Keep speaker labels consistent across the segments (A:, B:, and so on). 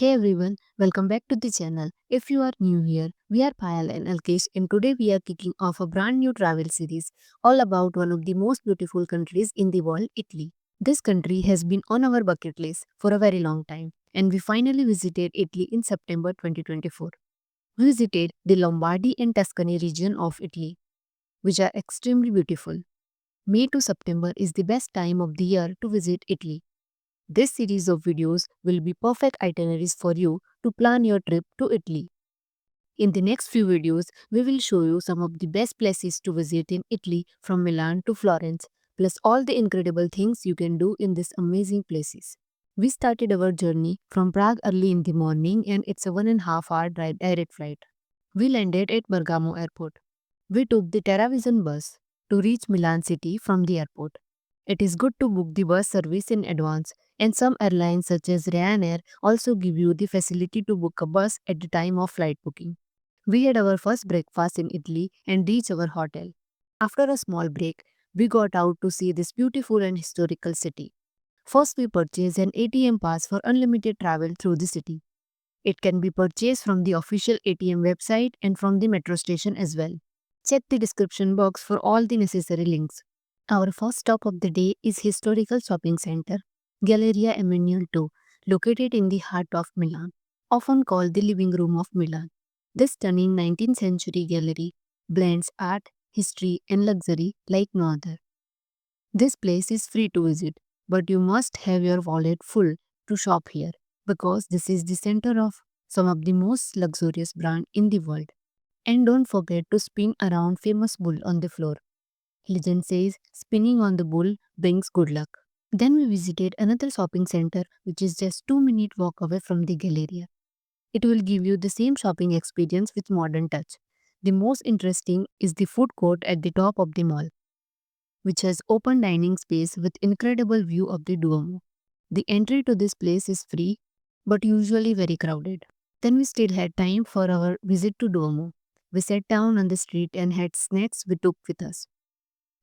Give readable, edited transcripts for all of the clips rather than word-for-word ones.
A: Hey everyone, welcome back to the channel. If you are new here, we are Payal and Alkesh, and today we are kicking off a brand new travel series all about one of the most beautiful countries in the world, Italy. This country has been on our bucket list for a very long time, and we finally visited Italy in September 2024. We visited the Lombardy and Tuscany region of Italy, which are extremely beautiful. May to September is the best time of the year to visit Italy. This series of videos will be perfect itineraries for you to plan your trip to Italy. In the next few videos, we will show you some of the best places to visit in Italy from Milan to Florence, plus all the incredible things you can do in these amazing places. We started our journey from Prague early in the morning and it's a 1.5 hour drive direct flight. We landed at Bergamo Airport. We took the TerraVision bus to reach Milan city from the airport. It is good to book the bus service in advance, and some airlines such as Ryanair also give you the facility to book a bus at the time of flight booking. We had our first breakfast in Italy and reached our hotel. After a small break, we got out to see this beautiful and historical city. First, we purchased an ATM pass for unlimited travel through the city. It can be purchased from the official ATM website and from the metro station as well. Check the description box for all the necessary links. Our first stop of the day is historical shopping center, Galleria Emanuele II, located in the heart of Milan, often called the living room of Milan. This stunning 19th century gallery blends art, history, and luxury like no other. This place is free to visit, but you must have your wallet full to shop here because this is the center of some of the most luxurious brand in the world. And don't forget to spin around famous bull on the floor. Legend says spinning on the bull brings good luck. Then we visited another shopping center which is just 2 minute walk away from the Galleria. It will give you the same shopping experience with modern touch. The most interesting is the food court at the top of the mall, which has open dining space with incredible view of the Duomo. The entry to this place is free but usually very crowded. Then we still had time for our visit to Duomo. We sat down on the street and had snacks we took with us.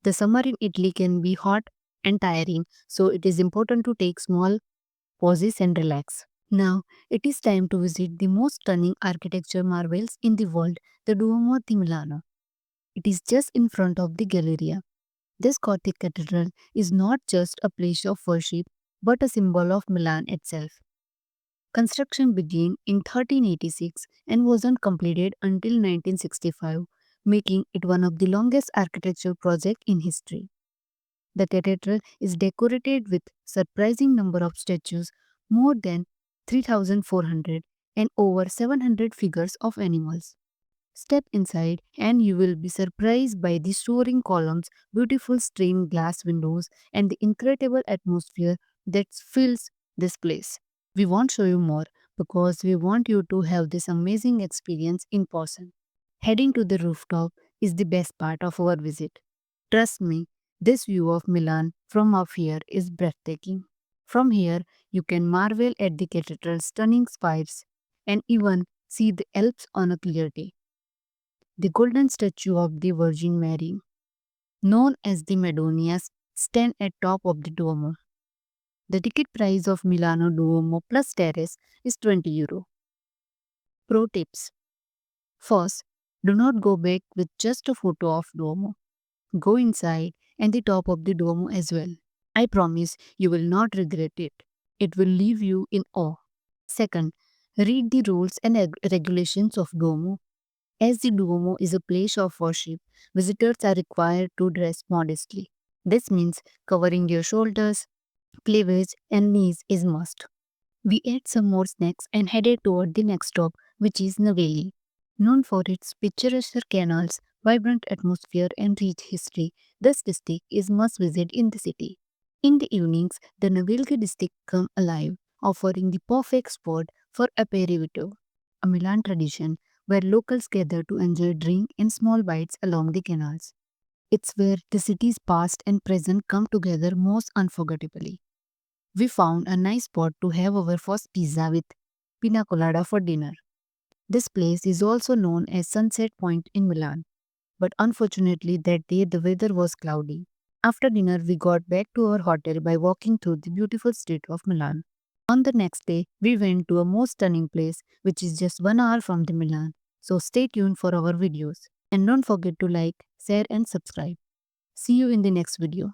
A: The summer in Italy can be hot and tiring, so it is important to take small pauses and relax. Now, it is time to visit the most stunning architecture marvels in the world, the Duomo di Milano. It is just in front of the Galleria. This Gothic cathedral is not just a place of worship, but a symbol of Milan itself. Construction began in 1386 and wasn't completed until 1965, making it one of the longest architecture projects in history. The cathedral is decorated with surprising number of statues, more than 3,400 and over 700 figures of animals. Step inside and you will be surprised by the soaring columns, beautiful stained glass windows and the incredible atmosphere that fills this place. We won't show you more because we want you to have this amazing experience in person. Heading to the rooftop is the best part of our visit. Trust me, this view of Milan from up here is breathtaking. From here, you can marvel at the cathedral's stunning spires and even see the Alps on a clear day. The golden statue of the Virgin Mary, known as the Madonna, stands at top of the Duomo. The ticket price of Milano Duomo plus terrace is 20 euro. Pro tips. First, do not go back with just a photo of Duomo. Go inside and the top of the Duomo as well. I promise you will not regret it. It will leave you in awe. Second, read the rules and regulations of Duomo. As the Duomo is a place of worship, visitors are required to dress modestly. This means covering your shoulders, cleavage, and knees is must. We ate some more snacks and headed toward the next stop, which is Naveli. Known for its picturesque canals, vibrant atmosphere, and rich history, this district is must visit in the city. In the evenings, the Navilki district come alive, offering the perfect spot for aperitivo, a Milan tradition where locals gather to enjoy drink and small bites along the canals. It's where the city's past and present come together most unforgettably. We found a nice spot to have our first pizza with pina colada for dinner. This place is also known as Sunset Point in Milan, but unfortunately that day the weather was cloudy. After dinner, we got back to our hotel by walking through the beautiful street of Milan. On the next day, we went to a most stunning place which is just 1 hour from the Milan. So stay tuned for our videos. And don't forget to like, share and subscribe. See you in the next video.